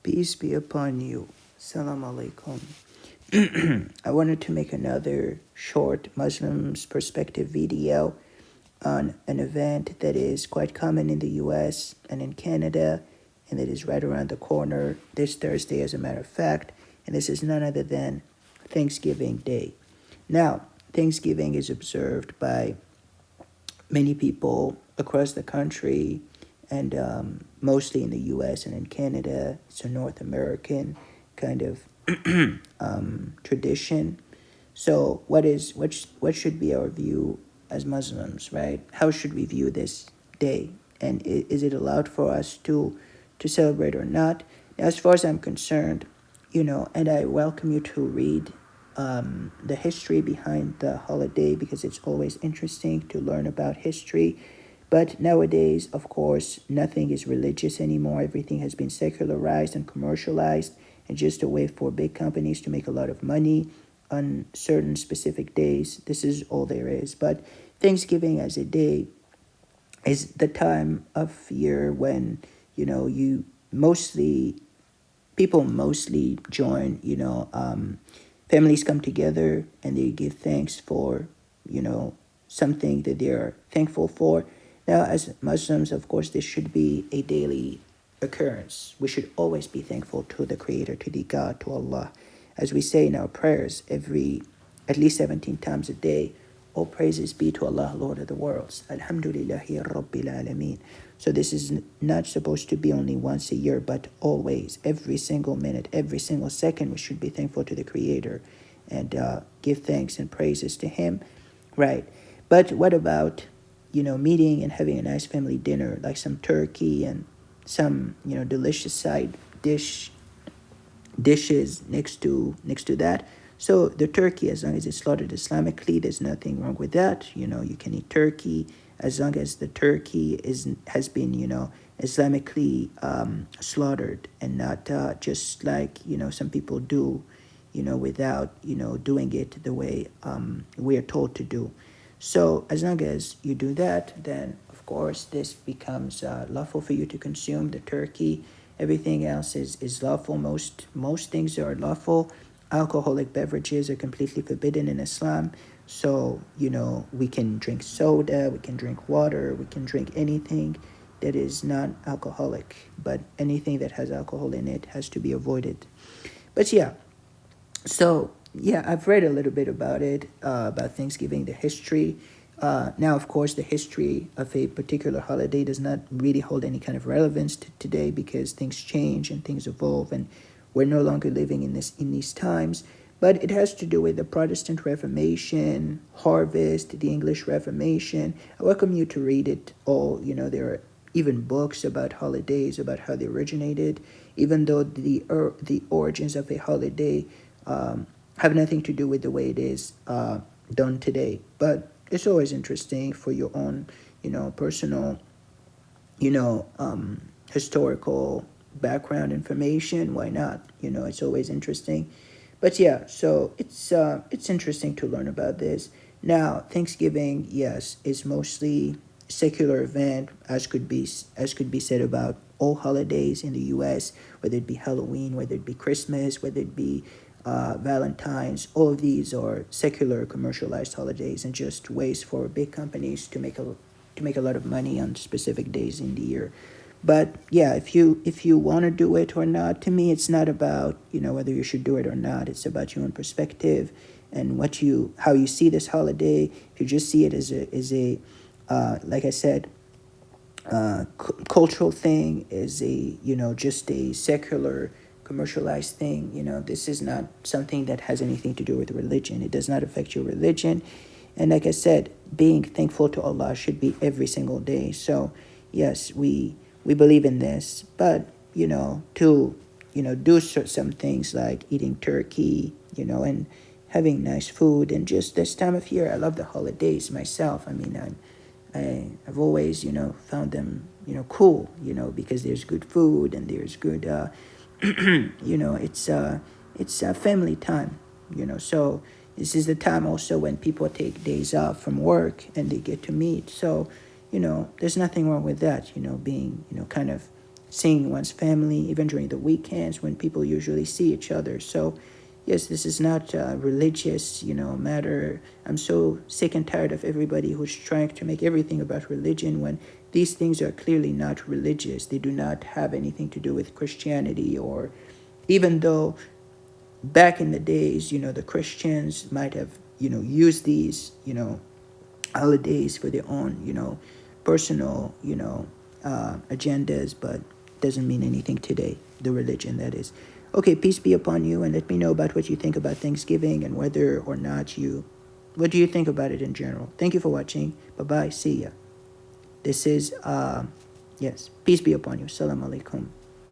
Peace be upon you. Salam alaikum. I wanted to make another short Muslims perspective video on an event that is quite common in the US and in Canada, and that is right around the corner this Thursday, as a matter of fact. And this is none other than Thanksgiving Day. Now, Thanksgiving is observed by many people across the country, and mostly in the US and in Canada. It's a North American kind of tradition. So, what should be our view as Muslims, right? How should we view this day, and is it allowed for us to celebrate or not? Now, as far as I'm concerned, and I welcome you to read the history behind the holiday, because it's always interesting to learn about history. But nowadays, of course, nothing is religious anymore. Everything has been secularized and commercialized, and just a way for big companies to make a lot of money on certain specific days. This is all there is. But Thanksgiving as a day is the time of year when, you mostly, people mostly join, families come together and they give thanks for, something that they're thankful for. Now, as Muslims, of course, this should be a daily occurrence. We should always be thankful to the Creator, to the God, to Allah. As we say in our prayers at least 17 times a day, all praises be to Allah, Lord of the worlds. Alhamdulillahi Rabbil Alameen. So this is not supposed to be only once a year, but always, every single minute, every single second, we should be thankful to the Creator and give thanks and praises to Him. Right. But what about, meeting and having a nice family dinner, like some turkey and some, delicious side dishes next to that. So the turkey, as long as it's slaughtered Islamically, there's nothing wrong with that. You can eat turkey as long as the turkey has been, Islamically slaughtered, and not just like, some people do, without, doing it the way we are told to do. So as long as you do that, then of course this becomes lawful for you to consume the turkey. Everything else is lawful. Most things are lawful. Alcoholic beverages are completely forbidden in Islam. So, we can drink soda, we can drink water, we can drink anything that is not alcoholic. But anything that has alcohol in it has to be avoided. But yeah, so yeah, I've read a little bit about it, about Thanksgiving, the history. Now, of course, the history of a particular holiday does not really hold any kind of relevance to today, because things change and things evolve, and we're no longer living in these times. But it has to do with the Protestant Reformation, harvest, the English Reformation. I welcome you to read it all. There are even books about holidays, about how they originated, even though the origins of a holiday have nothing to do with the way it is done today. But it's always interesting for your own, personal, historical background information. Why not? It's always interesting. But yeah, so it's interesting to learn about this. Now, Thanksgiving, yes, is mostly secular event, as could be said about all holidays in the U.S., whether it be Halloween, whether it be Christmas, whether it be Valentine's. All of these are secular, commercialized holidays, and just ways for big companies to make a lot of money on specific days in the year. But yeah, if you want to do it or not, to me, it's not about whether you should do it or not. It's about your own perspective and how you see this holiday. If you just see it as a like I said, cultural thing, is just a secular, commercialized thing. This is not something that has anything to do with religion. It does not affect your religion. And like I said, being thankful to Allah should be every single day. So yes, we believe in this, but to do some things like eating turkey, and having nice food, and just this time of year. I love the holidays myself. I mean, I've always found them cool, because there's good food and there's good it's family time, so this is the time also when people take days off from work and they get to meet. So there's nothing wrong with that, being kind of seeing one's family, even during the weekends when people usually see each other. So, yes, this is not a religious, matter. I'm so sick and tired of everybody who's trying to make everything about religion when these things are clearly not religious. They do not have anything to do with Christianity, or even though back in the days, the Christians might have, used these, holidays for their own, personal, agendas, but doesn't mean anything today, the religion that is. Okay, peace be upon you, and let me know about what you think about Thanksgiving and whether or not what do you think about it in general. Thank you for watching. Bye-bye. See ya. This is, yes, peace be upon you. Salam alaikum.